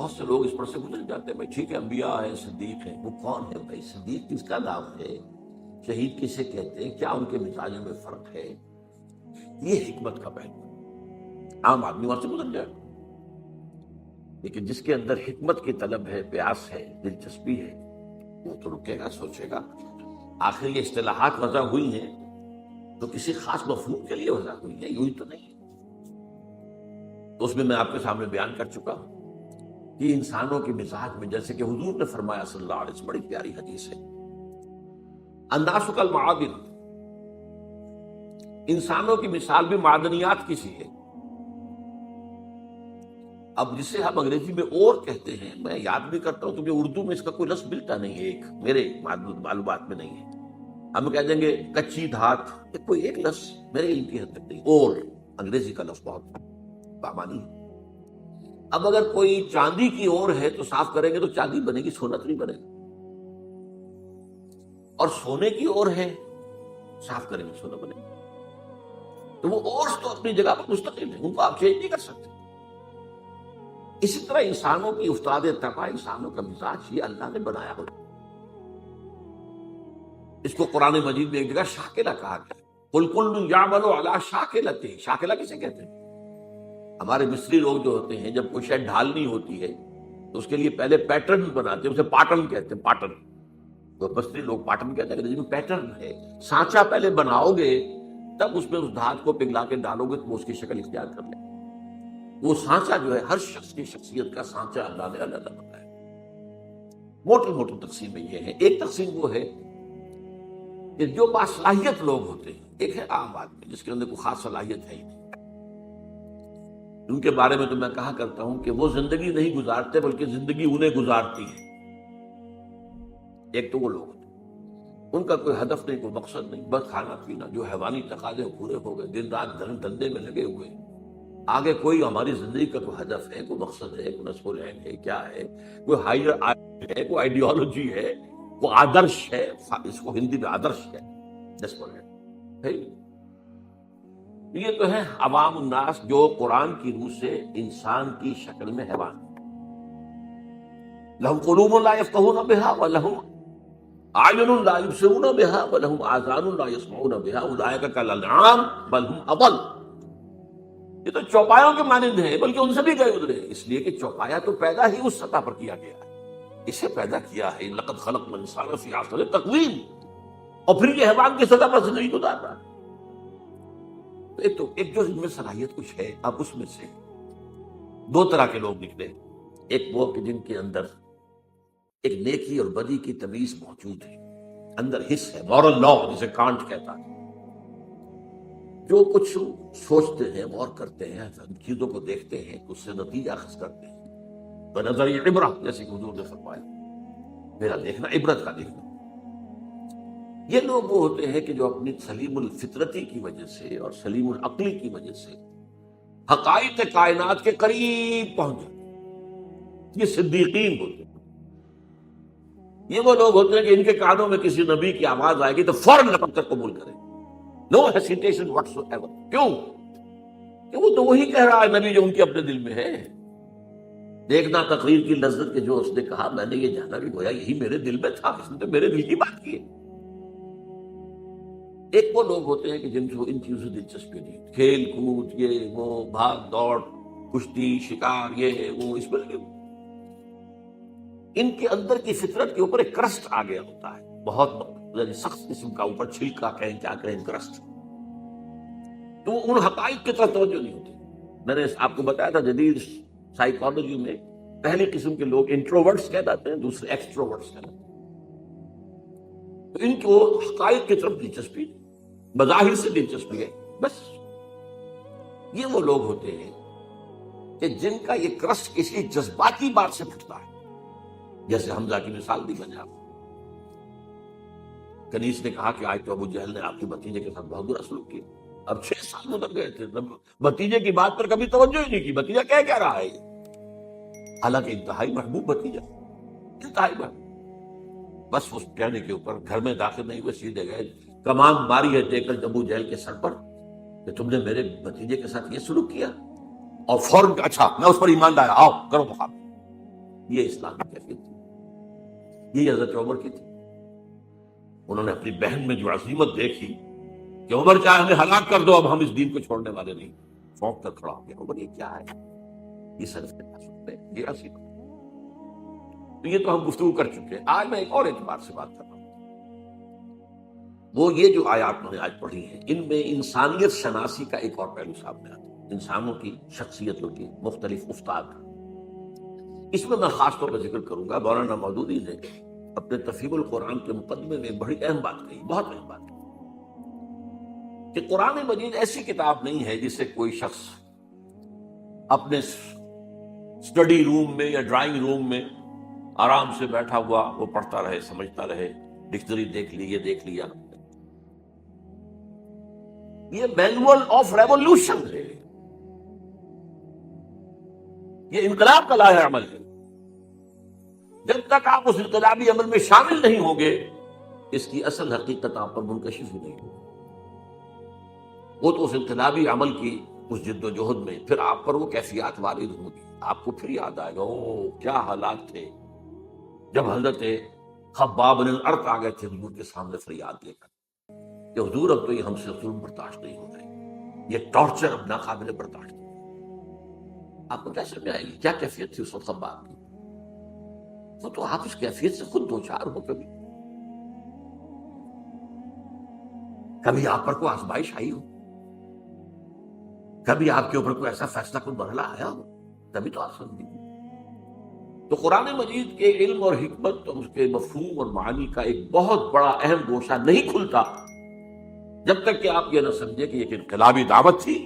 بہت سے لوگ اس پر سے گزر جاتے ہیں، بھائی ٹھیک ہے انبیاء ہے، صدیق ہے، وہ کون ہے بھائی؟ صدیق کس کا نام ہے؟ شہید کسے کہتے ہیں؟ کیا ان کے مزاجوں میں فرق ہے؟ یہ حکمت کا پہلو عام آدمی وہاں سے گزر جائے، لیکن جس کے اندر حکمت کی طلب ہے، پیاس ہے، دلچسپی ہے، وہ تو رکے گا، سوچے گا۔ آخر یہ اصطلاحات وضع ہوئی ہیں تو کسی خاص مفہوم کے لیے وضع ہوئی ہے، یوں ہی تو نہیں۔ تو اس میں آپ کے سامنے بیان کر چکا کہ انسانوں کے مزاج میں، جیسے کہ حضور نے فرمایا صلی اللہ علیہ وسلم، بڑی پیاری حدیث ہے، الناس کالمعادن، انسانوں کی مثال بھی معدنیات کی سی ہے۔ اب جسے ہم انگریزی میں اور کہتے ہیں، میں یاد بھی کرتا ہوں کیونکہ اردو میں اس کا کوئی لفظ ملتا نہیں ہے، ایک میرے معلومات میں نہیں ہے۔ ہم کہہ دیں گے کچی دھات، یہ کوئی ایک لفظ میرے علم کی حد تک نہیں، اور انگریزی کا لفظ بہت بامانی ہے۔ اب اگر کوئی چاندی کی اور ہے تو صاف کریں گے تو چاندی بنے گی، سونا تو نہیں بنے گا، اور سونے کی اور ہے، صاف کریں گے سونا بنے گا۔ تو وہ اور تو اپنی جگہ پر مستقل ہے، ان کو آپ چینج نہیں کر سکتے۔ اسی طرح انسانوں کی استاد طبع، انسانوں کا مزاج یہ اللہ نے بنایا ہو۔ اس کو قرآن مجید میں ایک جگہ شاکلہ کہا گیا، قل کل یعمل علی شاکلتہ۔ شاکلہ کسے کہتے ہیں؟ ہمارے مصری لوگ جو ہوتے ہیں، جب کوئی شاید ڈھالنی ہوتی ہے تو اس کے لیے پہلے پیٹرن بناتے ہیں، اسے پاٹرن کہتے ہیں، پاٹرن۔ تو مصری لوگ پاٹرن کہتے ہیں، لیکن پیٹرن ہے، سانچہ پہلے بناؤ گے تب اس میں اس دھات کو پگھلا کے ڈالو گے تو وہ اس کی شکل اختیار کر لے۔ وہ سانچہ جو ہے ہر شخص کی شخصیت کا سانچہ اللہ نے الگ الگ بنایا۔ موٹی موٹی تقسیمیں یہ ہیں۔ ایک تقسیم وہ ہے کہ جو باصلاحیت لوگ ہوتے ہیں، ایک ہے عام آدمی جس کے اندر کوئی خاص صلاحیت ہے ہی نہیں، ان کے بارے میں تو میں کہا کرتا ہوں کہ وہ زندگی نہیں گزارتے بلکہ زندگی انہیں گزارتی ہے۔ ایک تو وہ لوگ ہوتے ہیں، ان کا کوئی ہدف نہیں، کوئی مقصد نہیں، بس کھانا پینا، جو حیوانی تقاضے پورے ہو گئے، دن رات دھندے میں لگے ہوئے، آگے کوئی ہماری زندگی کا کوئی ہدف ہے، کوئی مقصد ہے، کوئی نصب العین ہے، کیا ہے، کوئی ہائر ہے، کوئی آئیڈیالوجی ہے، کوئی آدرش ہے، اس کو ہندی میں آدرش ہے، نصب العین ہے۔ یہ تو ہے عوام الناس جو قرآن کی روح سے انسان کی شکل میں حیوان، لہم قلوب لا یفقہون بہا ولہم اعین لا یبصرون بہا ولہم آذان لا یسمعون بہا اولئک کالانعام بل ہم اضل۔ یہ تو چوپایوں کے مانند ہیں، بلکہ ان سے بھی گئے گزرے، اس لیے کہ چوپایا تو پیدا ہی اس سطح پر کیا گیا ہے، اسے پیدا کیا ہے لقد خلقنا الانسان فی احسن تقویم، اور پھر یہ حیوان کی سطح پر زندگی گزار رہا ہے۔ تو ایک جو ان میں صلاحیت کچھ ہے، اب اس میں سے دو طرح کے لوگ نکلے۔ ایک وہ کہ جن کے اندر ایک نیکی اور بدی کی تمیز موجود ہے، اندر حص ہے، مورل لا جسے کانٹ کہتا ہے، جو کچھ سوچتے ہیں، غور کرتے ہیں، چیزوں کو دیکھتے ہیں، اس سے نتیجہ اخذ کرتے ہیں، بنظر عبرت، جیسے کہ حضور نے فرمایا میرا دیکھنا عبرت کا دیکھنا۔ یہ لوگ وہ ہوتے ہیں کہ جو اپنی سلیم الفطرتی کی وجہ سے اور سلیم العقلی کی وجہ سے حقائق کائنات کے قریب پہنچ جاتے ہیں، یہ صدیقین ہوتے ہیں۔ یہ وہ لوگ ہوتے ہیں کہ ان کے کانوں میں کسی نبی کی آواز آئے گی تو فوراً لپک کر قبول کریں، نو ہیسیٹیشن واٹس ایور۔ کیوں؟ کہ وہ تو وہی کہہ رہا ہے نبی جو ان کے اپنے دل میں ہے۔ دیکھنا تقریر کی لذت کے جو اس نے کہا، میں نے یہ جانا بھی گویا یہی میرے دل میں تھا، اس نے تو میرے دل کی بات کی ہے۔ ایک وہ لوگ ہوتے ہیں کہ جن کو ان چیزوں سے دلچسپی نہیں، کھیل کود، یہ وہ، بھاگ دوڑ، کشتی، شکار، یہ وہ، اس میں ان کے اندر کی فطرت کے اوپر ایک کرسٹ آ گیا ہوتا ہے، بہت سخت قسم کا، اوپر چھلکا کہیں کیا کہیں کرسٹ، تو ان حقائق کی طرف توجہ نہیں ہوتی۔ میں نے آپ کو بتایا تھا جدید سائیکالوجی میں پہلی قسم کے لوگ انٹروورٹس کہلاتے ہیں، دوسرے ایکسٹروورٹس کہلاتے ہیں۔ تو ان کو حقائق کی طرف دلچسپی، بظاہر سے دلچسپی ہے بس۔ یہ وہ لوگ ہوتے ہیں کہ جن کا یہ کرسٹ کسی جذباتی بات سے پھٹتا ہے، جیسے حمزہ کی مثال دی میں نے آپ کو۔ کنیز نے کہا کہ آج تو ابو جہل نے آپ کے بھتیجے کے ساتھ بہت برا سلوک کیا۔ اب 6 سال گزر گئے تھے، بھتیجے کی بات پر کبھی توجہ ہی نہیں کی، بھتیجا کہہ رہا ہے یہ، حالانکہ انتہائی محبوب بھتیجا، انتہائی محبوب۔ بس اس کہنے کے اوپر گھر میں داخل نہیں ہوئے، سیدھے گئے، کمان ماری ہے دے کر ابو جہل کے سر پر کہ تم نے میرے بھتیجے کے ساتھ یہ سلوک کیا، اور فوراً اچھا میں اس پر ایمان لایا، آؤ کرو مقابلہ۔ یہ اسلام کی کیفیت تھی، یہ حضرت عمر کی تھی۔ انہوں نے اپنی بہن میں جو عظیمت دیکھی کہ عمر چاہے ہمیں ہلاک کر دو، اب ہم اس دین کو چھوڑنے والے نہیں، چونک کر کھڑا ہو گیا عمر، یہ کیا ہے؟ یہ صرف یہ عظیمت۔ تو یہ تو ہم گفتگو کر چکے ہیں۔ آج میں ایک اور اعتبار سے بات کر رہا ہوں، وہ یہ جو آیات میں نے آج پڑھی ہیں، ان میں انسانیت شناسی کا ایک اور پہلو سامنے آتا ہے، انسانوں کی شخصیتوں کی مختلف افطار۔ اس میں میں خاص طور پر ذکر کروں گا، مولانا مودودی نے اپنے تفہیم القرآن کے مقدمے میں بڑی اہم بات کہی، بہت اہم بات کہی، کہ قرآن مجید ایسی کتاب نہیں ہے جسے کوئی شخص اپنے اسٹڈی روم میں یا ڈرائنگ روم میں آرام سے بیٹھا ہوا وہ پڑھتا رہے، سمجھتا رہے، ڈکشنری دیکھ لی، یہ دیکھ لیا۔ یہ مینول آف ریولوشن ہے، یہ انقلاب کا لاہ عمل ہے۔ جب تک آپ اس انقلابی عمل میں شامل نہیں ہوں گے، اس کی اصل حقیقت آپ پر منکشف ہی نہیں ہوگی۔ وہ تو اس انقلابی عمل کی اس جد و جہد میں پھر آپ پر وہ کیفیات وارد ہوں گی، آپ کو پھر یاد آئے گا او کیا حالات تھے جب حضرت خباب بن الارت آ گئے تھے حضور کے سامنے فریاد لے کر کہ حضور اب تو یہ ہم سے ظلم برداشت نہیں ہو رہے، یہ ٹارچر اب ناقابل برداشت ہے۔ آپ کو کیسے میں آئے گی کیا کیفیت تھی اس وقت خباب کی؟ وہ تو آپ اس کیفیت سے خود دوچار ہو، کبھی آپ پر کوئی آزمائش آئی ہو، کبھی آپ کے اوپر کوئی ایسا فیصلہ کوئی مرحلہ آیا ہو، تبھی تو آپ سمجھیں گے۔ تو قرآن مجید کے علم اور حکمت اور اس کے مفہوم اور معانی کا ایک بہت بڑا اہم گوشہ نہیں کھلتا جب تک کہ آپ یہ نہ سمجھے کہ ایک انقلابی دعوت تھی،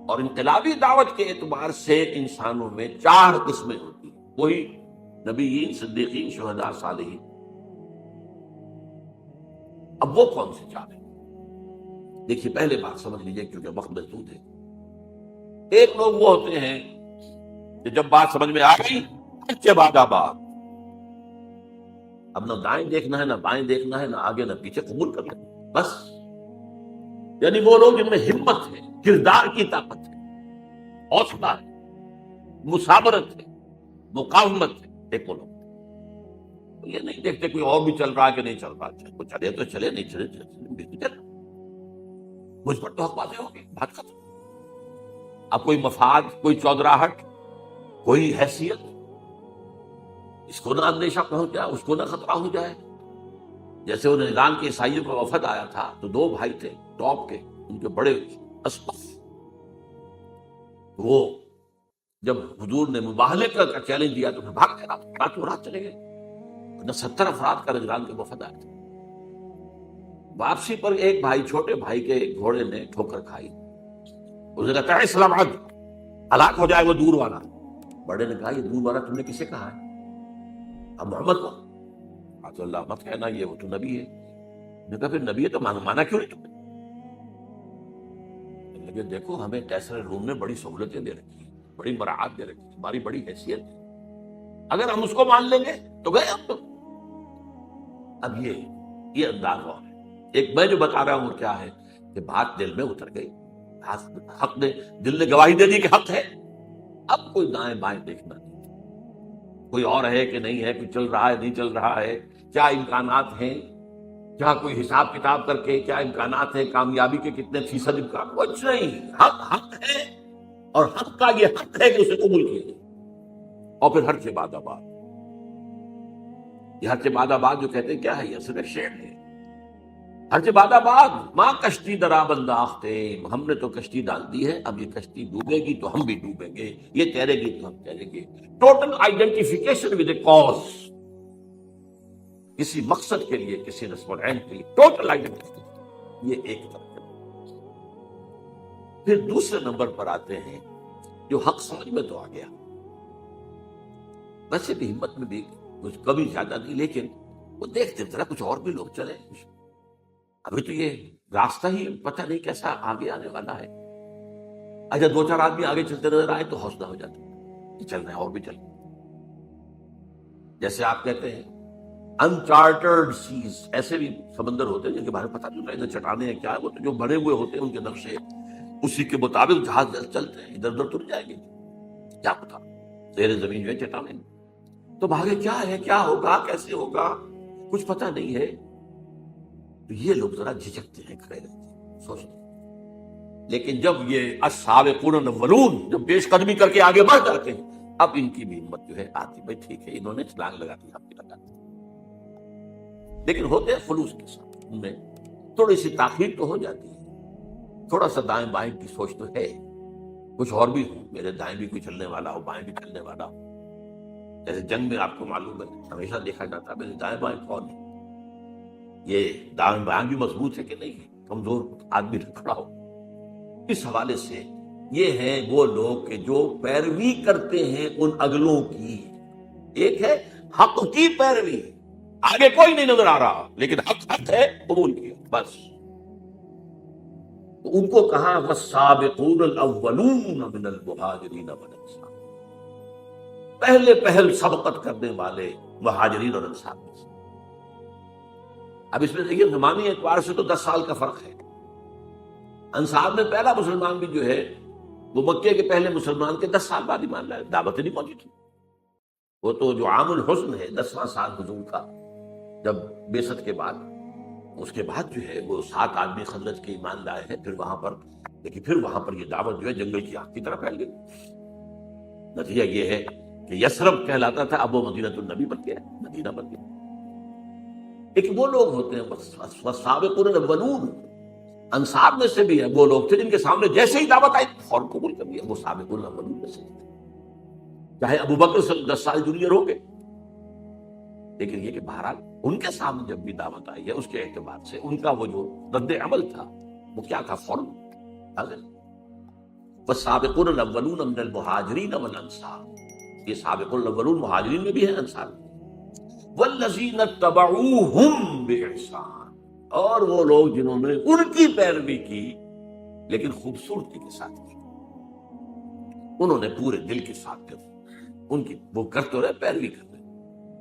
اور انقلابی دعوت کے اعتبار سے انسانوں میں 4 قسمیں ہوتی ہیں، وہی نبیین، صدیقین، شہداء، صالحین۔ اب وہ کون سے 4 ہیں؟ دیکھیے پہلے بات سمجھ لیجئے کیونکہ وقت محدود ہے۔ ایک لوگ وہ ہوتے ہیں کہ جب بات سمجھ میں آ گئی اچھے بعد آباد، اب نہ دائیں دیکھنا ہے نہ بائیں دیکھنا ہے، نہ آگے نہ پیچھے، قبول کر لیں بس۔ یعنی وہ لوگ جن میں ہمت ہے، کردار کی طاقت ہے، حوصلہ ہے، مثابرت ہے، مقاومت ہے، ایک وہ لوگ یہ نہیں دیکھتے کوئی اور بھی چل رہا کہ نہیں چل رہا، کوئی چلے تو چلے، نہیں چلے چلے، مجھ پر تو حق واضح ہوگی، بات ختم۔ اب کوئی مفاد، کوئی چودراہٹ، کوئی حیثیت، اس کو نہ اندیشہ پہنچ جائے، اس کو نہ خطرہ ہو جائے۔ جیسے وہ نجران کے عیسائیوں کا وفد آیا تھا تو 2 بھائی تھے ٹاپ کے، ان کے بڑے اسقف، وہ جب حضور نے مباہلے کا چیلنج دیا تو بھاگ کے راتوں رات چلے گئے، 70 افراد کا نجران کے وفد آیا تھا۔ واپسی پر ایک بھائی، چھوٹے بھائی کے گھوڑے نے ٹھوکر کھائی، اس نے کہا اسلام عد ہلاک ہو جائے وہ دور والا۔ بڑے نے کہا یہ دور والا تم نے کسے کہا ہے؟ اب محمد کو تو اللہ مت کہنا، یہ وہ تو نبی ہے۔ نے کہا پھر نبی ہے تو مانا کیوں نہیں تم نے؟ لیکن دیکھو ہمیں کیسرے روم نے بڑی سہولتیں دے رکھی ہیں، بڑی مراعات دے رکھی ہے، ہماری بڑی حیثیت ہے، اگر ہم اس کو مان لیں گے تو گئے ہم تو۔ اب یہ انداز اور ہے۔ ایک میں جو بتا رہا ہوں وہ کیا ہے کہ بات دل میں اتر گئی، حق نے، دل نے گواہی دے دی کہ حق ہے، اب کوئی دائیں بائیں دیکھنا نہیں، کوئی اور ہے کہ نہیں ہے، کوئی چل رہا ہے نہیں چل رہا ہے، کیا امکانات ہیں، کیا کوئی حساب کتاب کر کے کیا امکانات ہیں، کامیابی کے کتنے فیصد امکان، کچھ نہیں، حق ہے، اور حق کا یہ حق ہے کہ اسے قبول کیا جائے۔ اور پھر ہر بعد آباد، یہ ہر بعد آباد جو کہتے ہیں کیا ہے، یہ صرف شعر ہے۔ ہر بعد آباد ماں کشتی درا بنداختے، ہم نے تو کشتی ڈال دی ہے، اب یہ کشتی ڈوبے گی تو ہم بھی ڈوبیں گے، یہ تیرے گی تو ہم تیریں گے۔ Total identification with a cause, کسی مقصد کے لیے، کسی نصب العین کے لیے، ٹوٹل آئیڈینٹیفیکیشن، یہ ایک طرف ہے۔ پھر دوسرے نمبر پر آتے ہیں جو حق سمجھ میں تو آ گیا، ویسے بھی ہمت میں بھی کچھ کمی زیادہ نہیں، لیکن وہ دیکھتے ذرا کچھ اور بھی لوگ چلے، ابھی تو یہ راستہ ہی پتہ نہیں کیسا آگے آنے والا ہے۔ اچھا 2-4 آدمی آگے چلتے نظر آئے تو حوصلہ ہو جاتا ہے کہ چل رہے ہیں اور بھی چل رہے ہیں۔ جیسے آپ کہتے ہیں انچارٹرڈ سیز، ایسے بھی سمندر ہوتے ہیں جن کے بارے میں پتہ نہیں رہتا چٹانیں ہیں کیا ہے، وہ تو جو بنے ہوئے ہوتے ہیں ان کے نقشے، اسی کے مطابق جہاز چلتے ہیں، ادھر ادھر تر جائیں گے، کیا پتا زیر زمین جو ہے چٹانیں۔ تو بھاگے کیا ہے، کیا ہوگا، کیسے ہوگا، کچھ پتہ نہیں ہے. تو یہ لوگ ذرا جھجکتے ہیں، کھڑے رہتے ہیں، سوچتے ہیں. لیکن جب یہ السابقون الاولون جب پیش قدمی کر کے آگے بڑھ جاتے ہیں، اب ان کی بھی ہمت جو ہے آتی، بھائی ٹھیک ہے انہوں نے چھلانگ لگا دی، ہم بھی لگا دی. لیکن ہوتے ہیں خلوص کے ساتھ، ان میں تھوڑی سی تاخیر تو ہو جاتی ہے، تھوڑا سا دائیں بائیں کی سوچ تو ہے، کچھ اور بھی ہو، میرے دائیں بھی کوئی چلنے والا ہو، بائیں بھی چلنے والا ہو. جیسے جنگ میں آپ کو معلوم ہے ہمیشہ دیکھا جاتا ہے میرے دائیں بائیں کون ہے، یہ دائیں بائیں بھی مضبوط ہے کہ نہیں ہے، کمزور آدمی نہ کھڑا ہو. اس حوالے سے یہ ہیں وہ لوگ کہ جو پیروی کرتے ہیں ان اگلوں کی. ایک ہے حق کی پیروی، آگے کوئی نہیں نظر آ رہا لیکن حق حق ہے، قبول کیا بس. تو ان کو کہا والسابقون الاولون من المہاجرین والانصار، پہلے پہل سبقت کرنے والے مہاجرین اور انصار میں سے. اب اس میں دیکھیے زمانی اعتبار سے تو 10 سال کا فرق ہے. انصار میں پہلا مسلمان بھی جو ہے وہ مکے کے پہلے مسلمان کے 10 سال بعد ایمان لائے، دعوت نہیں پہنچی تھی. وہ تو جو عام الحزن ہے 10واں سال حضور کا، جب بعثت کے بعد، اس کے بعد جو ہے وہ 7 آدمی خزرج کے ایمان لائے ہیں. پھر وہاں پر لیکن پھر وہاں پر یہ دعوت جو ہے جنگل کی آگ کی طرح پھیل گئی. نتیجہ یہ ہے کہ یثرب کہلاتا تھا، اب وہ مدینۃ النبی بن گیا، مدینہ بن گیا. ایک وہ لوگ ہوتے ہیں والسابقون الاولون، انصار میں سے بھی ہے وہ لوگ تھے جن کے سامنے جیسے ہی دعوت آئی فوراً قبول کر لیا، وہ سابقون الاولون میں سے تھے. چاہے ابو بکر سے 10 سال جونیئر ہو گئے، لیکن یہ کہ بہرحال ان کے سامنے جب بھی دعوت آئی ہے اس کے اعتبار سے ان کا وہ جو رد عمل تھا وہ کیا تھا، فوراً حاضر. والسابقون الاولون من المہاجرین والانصار، یہ سابقون الاولون مہاجرین میں بھی ہیں، انصار میں. والذین اتبعوہم باحسان، اور وہ لوگ جنہوں نے ان کی پیروی کی لیکن خوبصورتی کے ساتھ کی، انہوں نے پورے دل کے ساتھ کر ان کی وہ کر تو رہے، پیروی کر رہے.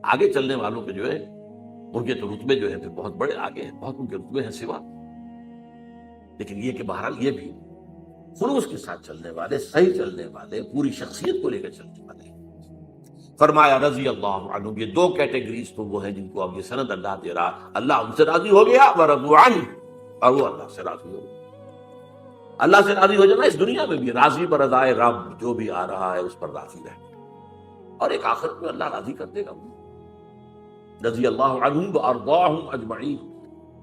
آگے چلنے والوں کے جو ہے ان کے تو رتبے جو ہے پھر بہت بڑے آگے ہیں، بہت ان کے رتبے ہیں سوا. لیکن یہ کہ بہرحال یہ بھی خلوص کے ساتھ چلنے والے، صحیح چلنے والے، پوری شخصیت کو لے کر چلنے والے. فرمایا رضی اللہ عنہ، یہ 2 کیٹیگریز تو وہ ہیں جن کو اب یہ سند اللہ دے رہا، اللہ ان سے راضی ہو گیا، ورضوا عنہ، اور وہ اللہ سے راضی ہو گیا. اللہ سے راضی ہو جانا اس دنیا میں بھی، راضی برضائے رب، جو بھی آ رہا ہے اس پر راضی رہنا، اور ایک آخرت میں اللہ راضی کر دے گا. رضی اللہ عنہم وارضاہم اجمعین،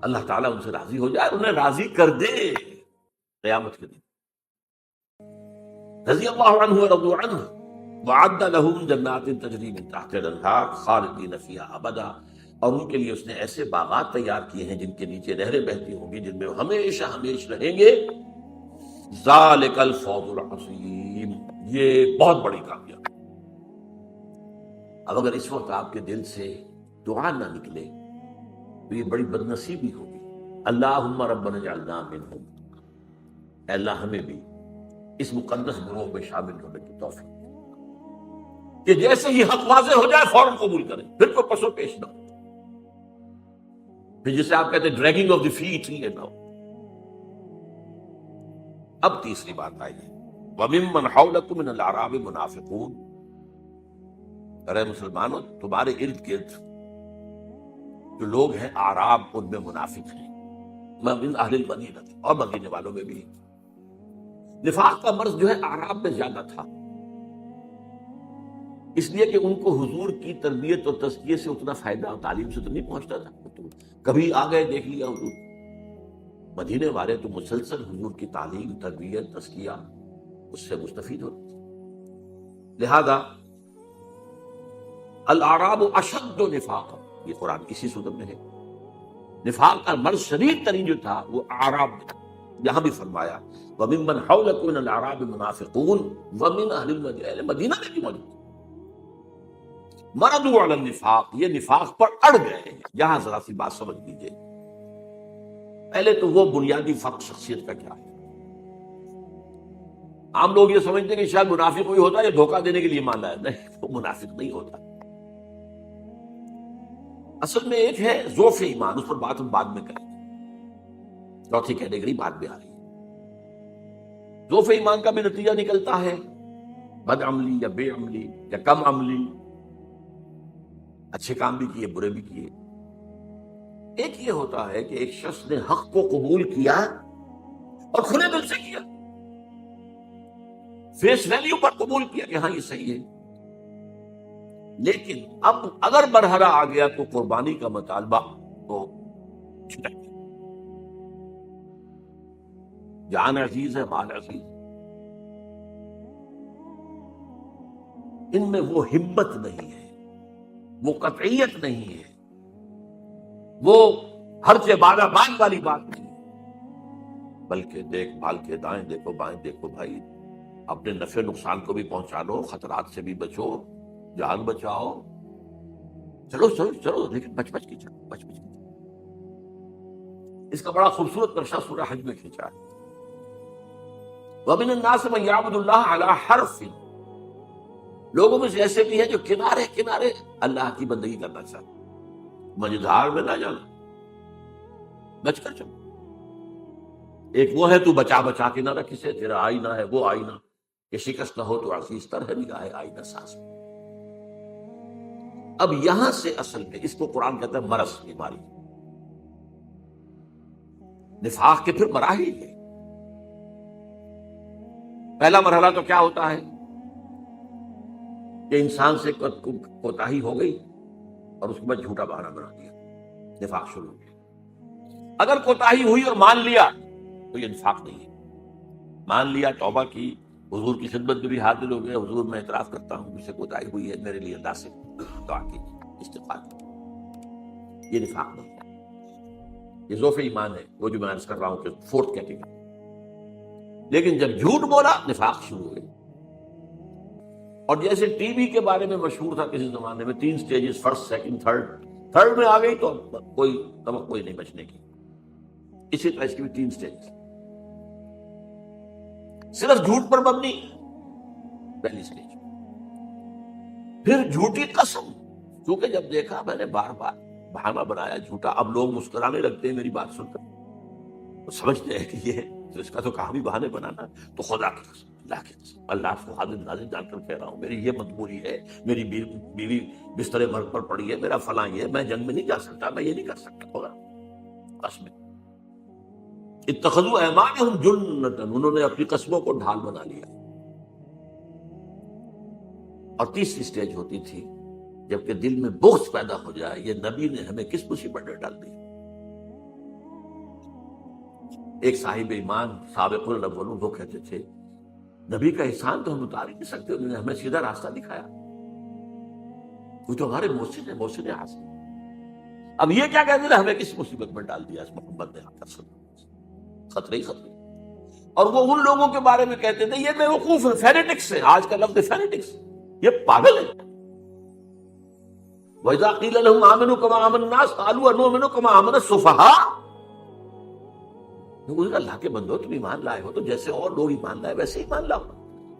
اللہ تعالیٰ ان سے راضی ہو جائے، انہیں راضی کر دے قیامت کے دن. رضی اللہ عنہ ورضوا عنہ وعد لهم جنات تجری من تحتها الانہار خالدین فیہا ابدا، اور ان کے لیے اس نے ایسے باغات تیار کیے ہیں جن کے نیچے نہریں بہتی ہوں گی، جن میں وہ ہمیشہ ہمیشہ رہیں گے. ذالک الفوز العظیم، یہ بہت بڑی کامیابی. اب اگر اس وقت آپ کے دل سے دعا نہ نکلے تو یہ بڑی بدنصیبی ہوگی. اللہم ربنا اجعلنا منہم، اے اللہ ہمیں بھی اس مقدس گروہ میں شامل ہونے کی توفیق کہ جیسے ہی حق واضح ہو جائے فوراً قبول کریں، پھر کوئی پسو پیش نہ ہو، پھر جسے آپ کہتے ہیں ڈریگنگ آف دی فیٹ ہی نہ ہو. اب تیسری بات آئی ہے وَمِمَّنْ حَوْلَكُم مِّنَ الْأَعْرَابِ مُنَافِقُونَ، ارے مسلمانوں تمہارے ارد گرد جو لوگ ہیں اعراب ان میں منافق ہیں. من اہل المدینہ، اور مدینے والوں میں بھی. نفاق کا مرض جو ہے اعراب میں زیادہ تھا، اس لیے کہ ان کو حضور کی تربیت اور تزکیے سے اتنا فائدہ اور تعلیم سے تو نہیں پہنچتا تھا. کبھی آ گئے دیکھ لیا حضور. مدینے والے تو مسلسل حضور کی تعلیم، تربیت، تزکیہ اس سے مستفید ہوتے تھے. لہذا الاعراب اشد نفاقا، یہ قرآن کسی صورت میں ہے. نفاق کا مرض شدید ترین جو تھا وہ اعراب میں تھا. یہاں بھی فرمایا وَمِمَّنْ حَوْلَكُم مِّنَ الْأَعْرَابِ مُنَافِقُونَ وَمِنْ أَهْلِ الْمَدِينَةِ، مدینہ میں بھی موجود. مردوا علی النفاق، یہ نفاق پر اڑ گئے ہیں. یہاں ذرا سی بات سمجھ لیجیے. پہلے تو وہ بنیادی فرق شخصیت کا کیا ہے. عام لوگ یہ سمجھتے ہیں کہ شاید منافق کوئی ہوتا ہے یا دھوکہ دینے کے لیے مان لایا. نہیں، وہ منافق نہیں ہوتا. اصل میں ایک ہے ضعف ایمان، اس پر بات ہم بعد میں کریں گے. چوتھی کیٹیگری بعد میں آ رہی ہے. ضعف ایمان کا بھی نتیجہ نکلتا ہے بد عملی یا بے عملی یا کم عملی. اچھے کام بھی کیے، برے بھی کیے۔ ایک یہ ہوتا ہے کہ ایک شخص نے حق کو قبول کیا اور کھلے دل سے کیا، فیس ویلیو پر قبول کیا کہ ہاں یہ صحیح ہے، لیکن اب اگر مرحلہ آ گیا تو قربانی کا مطالبہ تو چھٹک گیا۔ جان عزیز ہے، مال عزیز، ان میں وہ ہمت نہیں ہے، وہ قطعیت نہیں ہے، وہ ہر سے بادہ بان والی بات نہیں، بلکہ دیکھ بھال کے دائیں دیکھو بائیں دیکھو بھائی، اپنے نفع نقصان کو بھی پہنچا لو، خطرات سے بھی بچو، جان بچاؤ، چلو چلو چلو، لیکن بچ بچ کی چلو، بچ بچ کی چلو۔ اس کا بڑا خوبصورت نقشہ سورہ حج میں کھینچا ہے، وَمِنَ النَّاسِ مَن يَعْبُدُ اللَّهَ عَلَى حَرْفٍ، لوگوں میں سے ایسے بھی ہیں جو کنارے کنارے اللہ کی بندگی کرنا چاہتے ہیں، مجھار میں نہ جانا، بچ کر چلو۔ ایک وہ ہے تو بچا بچا کے نہ رکھ اسے، تیرا آئینہ ہے وہ آئینہ کہ شکست نہ ہو تو عزیز تر ہے نگاہ آئینہ ساز۔ اب یہاں سے اصل میں اس کو قرآن کہتا ہے مرض، بیماری۔ نفاق کے پھر مراحل ہے۔ پہلا مرحلہ تو کیا ہوتا ہے کہ انسان سے کوتاہی ہو گئی اور اس کے بعد جھوٹا بہانہ بنا دیا، نفاق شروع ہو گیا۔ اگر کوتاہی ہوئی اور مان لیا تو یہ نفاق نہیں ہے، مان لیا، توبہ کی، حضور کی خدمت میں بھی حاضر ہو گئے، حضور میں اعتراف کرتا ہوں مجھ سے کوتاہی ہوئی ہے، میرے لیے اللہ سے دعا کی، استغفار کی، یہ نفاق نہیں ہے، یہ ضعف ایمان ہے، وہ جو میں عرض کر رہا ہوں کہ فورتھ کیٹیگری۔ لیکن جب جھوٹ بولا نفاق شروع ہوئے۔ اور جیسے ٹی وی کے بارے میں مشہور تھا کسی زمانے میں، 3 سٹیجز، فرسٹ سیکنڈ تھرڈ میں آ گئی تو کوئی توقع نہیں بچنے کی، اسی طرح اس کی بھی 3 سٹیجز، صرف جھوٹ پر مبنی پہلی سٹیج، پھر جھوٹی قسم، کیونکہ جب دیکھا میں نے بار بار بہانہ بنایا جھوٹا، اب لوگ مسکرانے لگتے ہیں میری بات سن کر، تو سمجھتے ہیں کہ یہ تو اس کا تو کام ہی بہانے بنانا، تو خدا کی قسم، اللہ کی قسم، اللہ کو حاضر ناظر جان کر کہہ رہا ہوں، میری یہ مجبوری ہے، میری بیوی بستر مرگ پر پڑی ہے، میرا فلاں یہ، میں جنگ میں نہیں جا سکتا، میں یہ نہیں کر سکتا، ہوگا قسم۔ اتخذوا ایمانہم جنۃ، انہوں نے اپنی قسموں کو ڈھال بنا لیا۔ اور تیسری سٹیج ہوتی تھی جبکہ دل میں بغض پیدا ہو جائے، یہ نبی نے ہمیں کس مصیبت میں ڈال دی۔ ایک صاحب ایمان سابق الاولون وہ کہتے تھے نبی کا احسان تو ہم اتار ہی نہیں سکتے، انہوں نے ہمیں سیدھا راستہ دکھایا، وہ تو ہمارے محسن ہے، محسن حسن۔ اب یہ کیا کہتے ہیں ہمیں کس مصیبت میں ڈال دیا اس محمد نے، خطرے ہی خطرے۔ اور وہ ان لوگوں کے بارے میں کہتے تھے یہ بے وقوف ہے، فینیٹکس ہے، آج کا لفظ فینیٹکس، یہ پاگل ہے۔ وَإِذَا قِيلَ لَهُمْ آمِنُوا كَمَا آمَنَ النَّاسُ قَالُوا أَنُؤْمِنُ كَمَا آمَنَ السُّفَهَاءُ، اللہ کے بندو تم ایمان لائے ہو تو جیسے اور لوگ ایمان لائے ویسے ایمان لاؤ،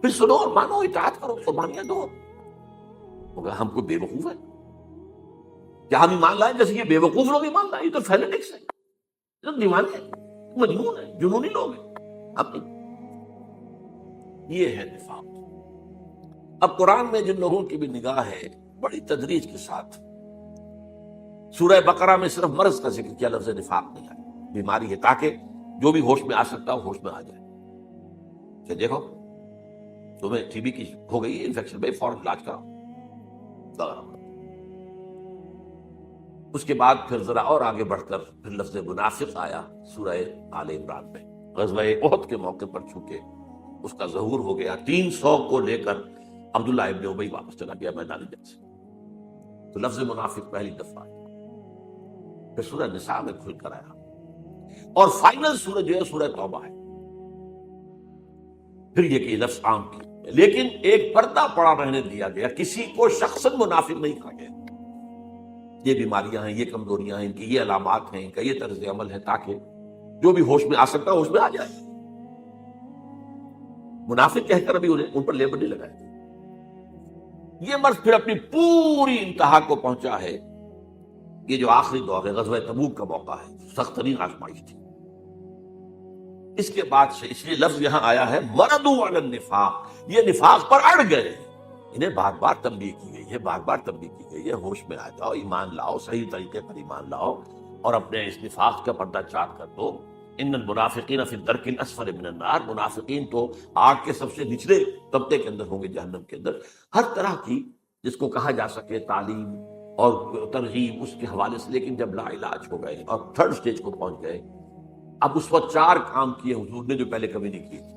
پھر سنو اور مانو، اطاعت کرو، قربانیاں دو۔ مگر ہم کو بے وقوف ہے کیا ہم ایمان لائیں جیسے یہ بے وقوف لوگ ایمان لائیں؟ یہ تو فینیٹکس ہے، یہ تو دیوانے ہیں، مجنون ہے، جنونی لوگ ہیں۔ اب یہ ہے نفاق۔ اب قرآن میں جن لوگوں کی بھی نگاہ ہے بڑی تدریج کے ساتھ، سورہ بقرہ میں صرف مرض کا ذکر کیا، لفظ نفاق نہیں آیا، بیماری ہے، تاکہ جو بھی ہوش میں آ سکتا ہو ہوش میں آ جائے کہ دیکھو تمہیں ٹی بی کی ہو گئی انفیکشن، بھائی فوراً علاج کراؤ۔ اس کے بعد پھر ذرا اور آگے بڑھ کر پھر لفظ منافق آیا سورہ آل عمران میں، غزوہ احد کے موقع پر چونکہ اس کا ظہور ہو گیا، 300 کو لے کر عبداللہ ابن ابی واپس چلا گیا میدان جنگ سے، تو لفظ منافق پہلی دفعہ آیا، پھر سورہ نساء میں کھل کر آیا، اور فائنل سورج جو ہے سورہ توبہ ہے۔ پھر یہ کہ لفظ عام کی، لیکن ایک پردہ پڑا رہنے دیا گیا، کسی کو شخصاً منافق نہیں کہا گیا۔ یہ بیماریاں ہیں، یہ کمزوریاں ہیں، ان کی یہ علامات ہیں، ان کا یہ طرز عمل ہے، تاکہ جو بھی ہوش میں آ سکتا ہے ہوش میں آ جائے۔ منافق کہہ کر ابھی ان پر لیبل نہیں لگایا۔ یہ مرض پھر اپنی پوری انتہا کو پہنچا ہے، یہ جو آخری دور ہے غزوہ تبوک کا موقع ہے، سخت ترین آزمائش تھی۔ اس کے بعد سے اس لیے لفظ یہاں آیا ہے مردوا علی النفاق، یہ نفاق پر اڑ گئے، انہیں بار بار تنبیہ کی گئی ہے، بار بار تنبیہ کی گئی ہے، ہوش میں آ جاؤ، ایمان لاؤ، صحیح طریقے پر ایمان لاؤ اور اپنے اس نفاق کا پردہ چاک کر دو۔ ان المنافقین فی الدرک الاسفل من النار، منافقین تو آگ کے سب سے نچلے طبقے کے اندر ہوں گے، جہنم کے اندر۔ ہر طرح کی جس کو کہا جا سکے تعلیم اور ترغیب اس کے حوالے سے، لیکن جب لا علاج ہو گئے اور تھرڈ سٹیج کو پہنچ گئے، اب اس وقت 4 کام کیے حضور نے جو پہلے کبھی نہیں کیے تھے۔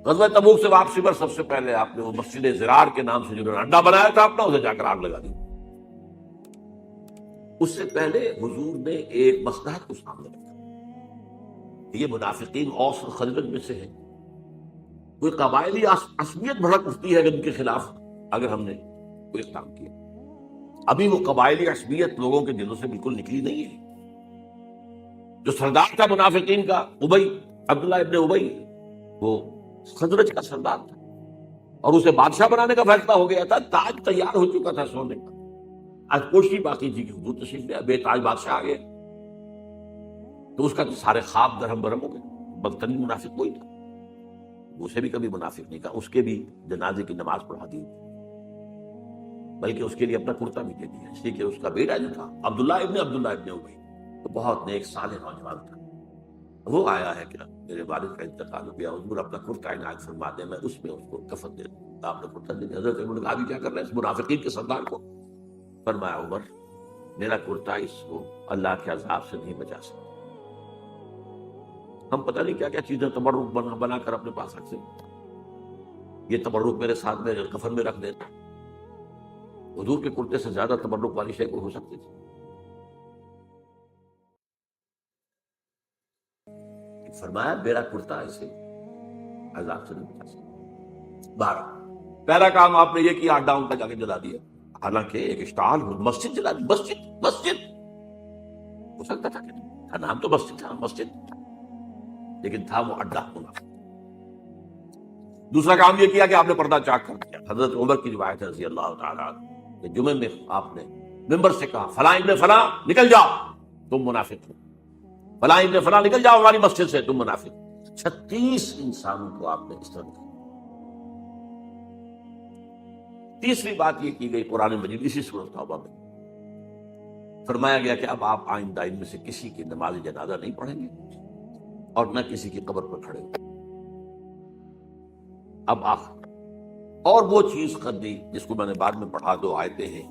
غزوہ تبوک سے واپسی پر سب سے پہلے آپ نے وہ مسجد زرار کے نام سے جنہوں نے اڈا بنایا تھا اپنا، اسے جا کر آگ لگا دی۔ اس سے پہلے حضور نے ایک مصلحت کو سامنے رکھا، یہ منافقین اوس اور خزرج میں سے ہیں، کوئی قبائلی عصبیت بھڑک اٹھتی ہے ان کے خلاف اگر ہم نے کوئی اقدام کیا۔ ابھی وہ قبائلی عصبیت لوگوں کے دلوں سے بالکل نکلی نہیں ہے۔ جو سردار تھا منافقین کا ابی، عبداللہ ابن ابی، وہ خزرج کا سردار تھا اور اسے بادشاہ بنانے کا فیصلہ ہو گیا تھا، تاج تیار ہو چکا تھا سونے کا، آج کوشش باقی تھی کہ حضور تشریف لے، بے تاج بادشاہ آ گیا تو اس کا تو سارے خواب درہم برہم ہو گئے۔ بدترین منافق کوئی تھا، اسے بھی کبھی منافق نہیں کہا، اس کے بھی جنازے کی نماز پڑھا دی، بلکہ اس کے لیے اپنا کرتا بھی دے دیا، اس لیے کہ اس کا بیٹا جو تھا عبداللہ ابن ابی تو بہت نیک صالح نوجوان تھا۔ وہ آیا ہے کہ میرے والد کا انتقال ہو گیا، حضور اپنا کرتا عنایت فرما دیں، میں اس میں اس کو کفن دے دوں، آپ نے کرتا دے دیا۔ حضرت عمر نے کہا ابھی کیا کر رہے ہیں اس منافقین کے سردار کو؟ فرمایا عمر میرا کرتا اس کو اللہ کے عذاب سے نہیں بچا سکتا، ہم پتہ نہیں کیا کیا چیزیں تبرک بنا کر اپنے پاس رکھتے ہیں، یہ تبرک میرے ساتھ میں کفن میں رکھ دیتا، حضور کے کرتے سے زیادہ تبرک والی شے کو ہو سکتی تھی۔ فرمایا میرا کرتا اسے عذاب سے نہیں بچا سکتا۔ 12 پہلا کام آپ نے یہ کیا، اڈا ان کا جا کے جلا دیا، حالانکہ ایک اشتعال ہو، مسجد جلا دی، مسجد ہو سکتا تھا کہ نہیں، نام تو مسجد تھا، مسجد لیکن تھا وہ اڈا ہونا۔ دوسرا کام یہ کیا کہ آپ نے پردہ چاک کر دیا۔ حضرت عمر کی روایت ہے رضی اللہ تعالیٰ عنہ کہ جمعے میں آپ نے ممبر سے کہا فلاں ابن فلاں نکل جاؤ تم منافق ہو، فلاں ابن فلاں نکل جاؤ ہماری مسجد سے تم منافق۔ 36 انسانوں کو آپ نے اس طرح کہا۔ تیسری بات یہ کی گئی قرآن مجید اسی سورۃ توبہ میں فرمایا گیا کہ اب آپ آئندہ ان میں سے کسی کی نماز جنازہ نہیں پڑھیں گے اور نہ کسی کی قبر پر کھڑے ہوں۔ اب آخر اور وہ چیز کر دی جس کو میں نے بعد میں پڑھا، 2 آیتیں ہیں۔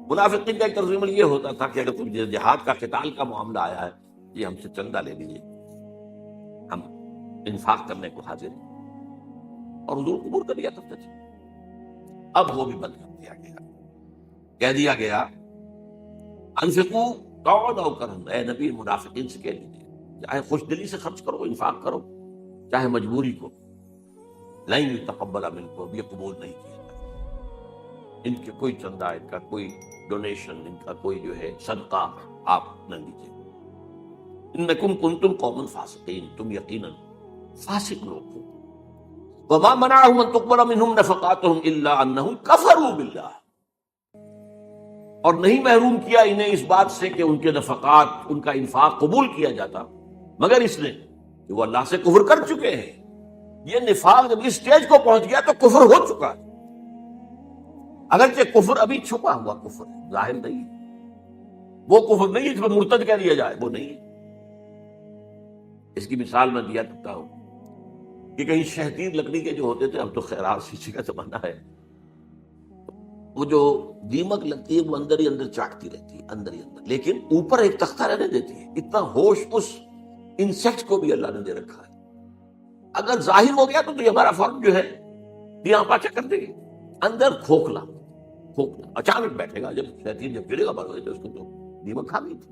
منافقین کا ایک طرز عمل یہ ہوتا تھا کہ اگر تم جہاد کا قتال کا معاملہ آیا ہے، یہ ہم سے چندہ لے لیجیے، ہم انفاق کرنے کو حاضر ہیں، اور حضور قبول کر لیا کرتے تھے۔ اب وہ بھی بند کر دیا گیا، کہہ دیا گیا انفقوا طوعا او کرہا، اے نبی منافقین سے کہہ دیجیے چاہے خوش دلی سے خرچ کرو، انفاق کرو، چاہے مجبوری کو، لن یتقبل منکم، یہ قبول نہیں کیا جائے، ان کے کوئی چندہ، ان کا کوئی ڈونیشن، ان کا کوئی جو ہے صدقہ آپ نہ لیجیے۔ انکم کنتم قوما فاسقین، تم یقیناً فاسق لوگ ہو۔ وما منعهم ان تقبل منهم نفقاتهم الا انهم كفروا بالله، اور نہیں محروم کیا انہیں اس بات سے کہ ان کے نفقات، ان کا انفاق قبول کیا جاتا، مگر اس لیے کہ وہ اللہ سے کفر کر چکے ہیں۔ یہ نفاق جب اس سٹیج کو پہنچ گیا تو کفر ہو چکا ہے، اگرچہ کفر ابھی چھپا ہوا کفر ہے، ظاہر نہیں ہے، وہ کفر نہیں ہے جس میں مرتد کہہ دیا جائے، وہ نہیں ہے۔ اس کی مثال میں دیا کرتا ہوں کہ کہیں شہتیر لکڑی کے جو ہوتے تھے، اب تو خیرات شیشے کا زمانہ ہے، وہ جو دیمک لگتی ہے وہ اندر ہی اندر چاٹتی رہتی ہے، اندر ہی اندر، لیکن اوپر ایک تختہ رہنے دیتی ہے۔ اتنا ہوش اس انسیکٹ کو بھی اللہ نے دے رکھا ہے، اگر ظاہر ہو گیا تو یہ ہمارا فرم جو ہے یہاں پاچا کر دے گی، اندر کھوکھلا اچانک بیٹھے گا، جب شیطان جب گرے گا بڑھ تو اس کو تو دیمک کھا گئی تھی۔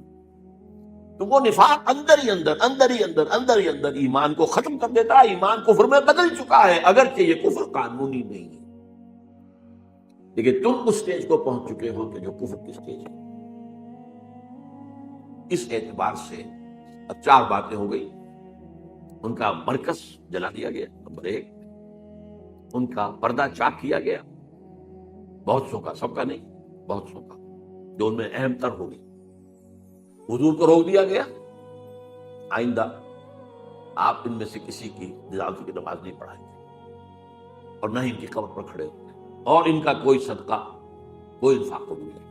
تو وہ نفاق اندر ہی اندر ایمان کو ختم کر دیتا ہے، ایمان کفر میں بدل چکا ہے، اگرچہ یہ کفر قانونی نہیں ہے، لیکن تم اس سٹیج کو پہنچ چکے ہو کہ جو کفر کی سٹیج ہے۔ اس اعتبار سے اب 4 باتیں ہو گئی۔ ان کا مرکز جلا دیا گیا، نمبر 1، ان کا پردہ چاک کیا گیا، بہت سو کا، سب کا نہیں، بہت سو کا، جو ان میں اہم تر ہوگی۔ حضور کو روک دیا گیا، آئندہ آپ ان میں سے کسی کی جنازے کی نماز نہیں پڑھائیں گے۔ اور نہ ہی ان کی قبر پر کھڑے ہوتے ہیں، اور ان کا کوئی صدقہ کوئی انفاق قبول نہیں۔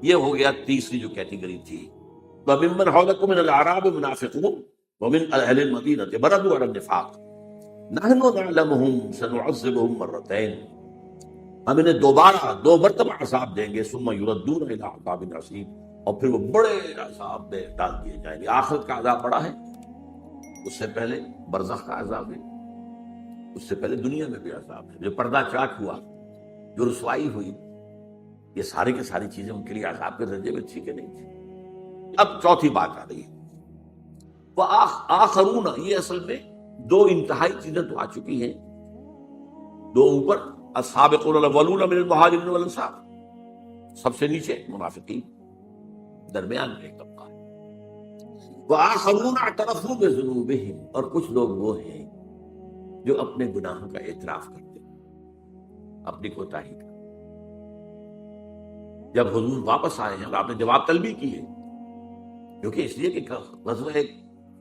یہ ہو گیا تیسری جو کیٹیگری تھی، وَمِمَّنْ حَوْلَكُم مِّنَ الْأَعْرَابِ مُنَافِقُونَ وَمِنْ أَهْلِ الْمَدِينَةِ مَرَدُوا عَلَى النِّفَاقِ نَحْنُ نَعْلَمُهُمْ سَنُعَذِّبُهُم مَّرَّتَيْنِ، ہم انہیں دوبارہ دو مرتبہ عذاب دیں گے، ثُمَّ يُرَدُّونَ إِلَىٰ عَذَابٍ عَظِيمٍ، اور پھر وہ بڑے عذاب میں ڈال دیے جائیں گے۔ آخرت کا عذاب بڑا ہے، اس سے پہلے برزخ کا عذاب ہے، اس سے پہلے دنیا میں بھی عذاب ہے۔ جو پردہ چاک ہوا، جو رسوائی ہوئی، یہ سارے کے ساری چیزیں ان کے لیے عذاب کے درجے میں تھی کہ نہیں تھی۔ اب چوتھی بات آ رہی ہے، وآخرون، یہ اصل میں دو انتہائی چیزیں تو آ چکی ہیں، دو اوپر السابقون الاولون من المہاجرین والانصار، سب سے نیچے منافقین، درمیان میں ایک طبقہ ہے۔ وآخرون اعترفوا بذنوبہم، اور کچھ لوگ وہ ہیں جو اپنے گناہوں کا اعتراف کرتے ہیں، اپنی کوتاہی کا۔ جب حضور واپس آئے ہیں اور آپ نے جواب طلبی کی ہے، کیونکہ اس لیے کہ غزوہ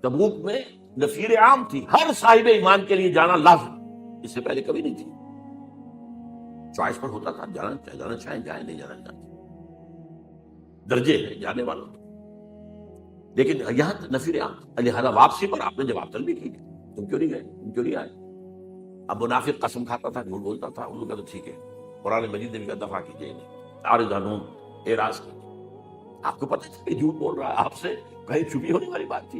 تبوک میں نفیر عام تھی، ہر صاحب ایمان کے لیے جانا لازم، اس سے پہلے کبھی نہیں تھی، چوائس پر ہوتا تھا، جانا چاہیں جائیں، نہیں جانا چاہیں، درجے ہیں جانے والوں کے، لیکن یہاں نفیر عام، لہذا واپسی پر آپ نے جواب طلبی کی، تم کیوں نہیں گئے، تم کیوں نہیں آئے؟ اب منافق قسم کھاتا تھا، جھوٹ بولتا تھا، انہوں نے کہا تو ٹھیک ہے، قرآن مجید نے بھی کہا دفع کیجیے انہیں، عارض عنہم، اعراض کیجیے۔ آپ کو پتہ تھا کہ جھوٹ بول رہا ہے، آپ سے کہیں چھپی ہونے والی بات تھی؟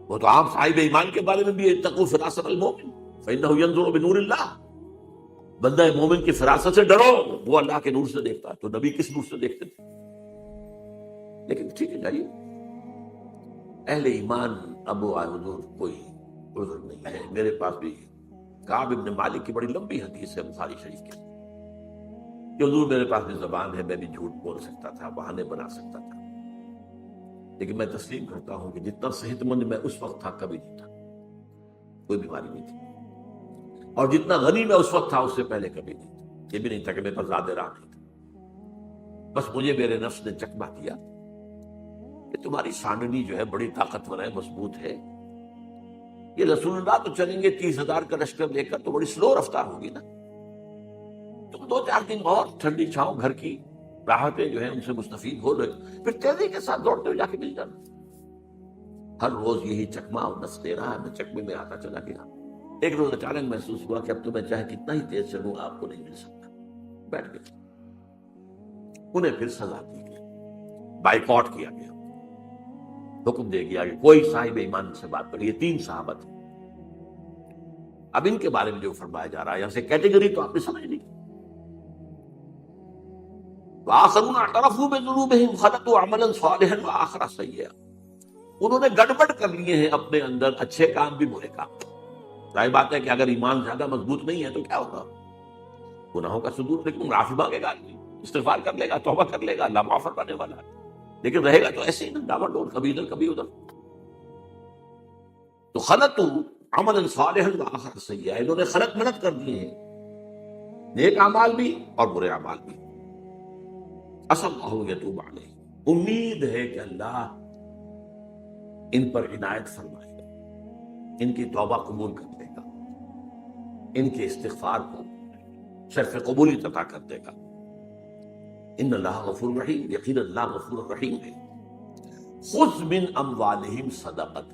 وہ تو عام صاحب ایمان کے بارے میں بھی اتقوا فراست المومن فإنہ ينظر بنور اللہ، بندہ مومن کی فراست سے ڈرو، وہ اللہ کے نور سے دیکھتا ہے، تو نبی کس نور سے دیکھتے تھے؟ لیکن ٹھیک ہے جائیے، اہل ایمان ابو حضور کوئی عذر نہیں ہے۔ میرے پاس بھی کعب ابن مالک کی بڑی لمبی حدیث ہے بخاری شریف کے، کہ حضور میرے پاس بھی زبان ہے، میں بھی جھوٹ بول سکتا تھا، بہانے بنا سکتا تھا، لیکن میں تسلیم کرتا ہوں کہ جتنا صحت مند میں اس وقت تھا کبھی نہیں تھا، کوئی بیماری نہیں تھی، اور جتنا غنی میں اس وقت تھا اس سے پہلے کبھی نہیں تھا، یہ بھی نہیں تھا کہ میرے پاس زیادہ راہ نہیں تھا، بس مجھے میرے نفس نے چکمہ دیا کہ تمہاری سانڈنی جو ہے بڑی طاقتور ہے، مضبوط ہے، یہ رسول اللہ تو چلیں گے 30,000 کا لشکر لے کر تو بڑی سلو رفتار ہوگی نا، تم 2-4 دن اور ٹھنڈی چھاؤں گھر کی راحتیں جو ہیں ان سے مستفید ہو رہے، پھر تیزی کے ساتھ دوڑتے ہوئے جا کے مل جانا۔ ہر روز یہی چکمہ اور نس دے رہا ہے، میں چکمے میں آتا چلا گیا۔ ایک روز اچانک محسوس ہوا کہ اب تو میں چاہے کتنا ہی تیز چلوں آپ کو نہیں مل سکتا، بیٹھ گئے۔ انہیں پھر سزا دی گئی، بائیکاٹ کیا گیا، حکم دے گیا کہ کوئی صاحب ایمان سے بات کرے۔ یہ 3 صحابہ تھے۔ اب ان کے بارے میں جو فرمایا جا رہا ہے یہاں سے کیٹیگری تو آپ نے سمجھ لی۔ وآخرون اعترفوا بذنوبہم خلطوا عملا صالحا وآخر سیئا، انہوں نے گڑبڑ کر لیے ہیں اپنے اندر، اچھے کام بھی برے کام۔ ظاہر بات ہے کہ اگر ایمان زیادہ مضبوط نہیں ہے تو کیا ہوگا، گناہوں کا صدور، لیکن معافی مانگے گا، استغفار کر لے گا، توبہ کر لے گا، اللہ معاف فرمانے والا ہے، لیکن رہے گا تو ایسے ہی نا، ڈاوڑ ڈول، کبھی ادھر کبھی ادھر۔ تو خلطوا عملا صالحا وآخر سیئا، انہوں نے خلط ملط کر دیے ہیں، نیک اعمال بھی اور برے اعمال بھی۔ عسى اللہ یتوب علیہ، امید ہے کہ اللہ ان پر عنایت فرمائے گا، ان کی توبہ قبول کر لے گا، ان کے استغفار کو شرف قبولیت عطا کر دے گا۔ ان اللہ غفور رحیم، یقین اللہ غفور رحیم ہے۔ خذ من اموالہم صدقۃ،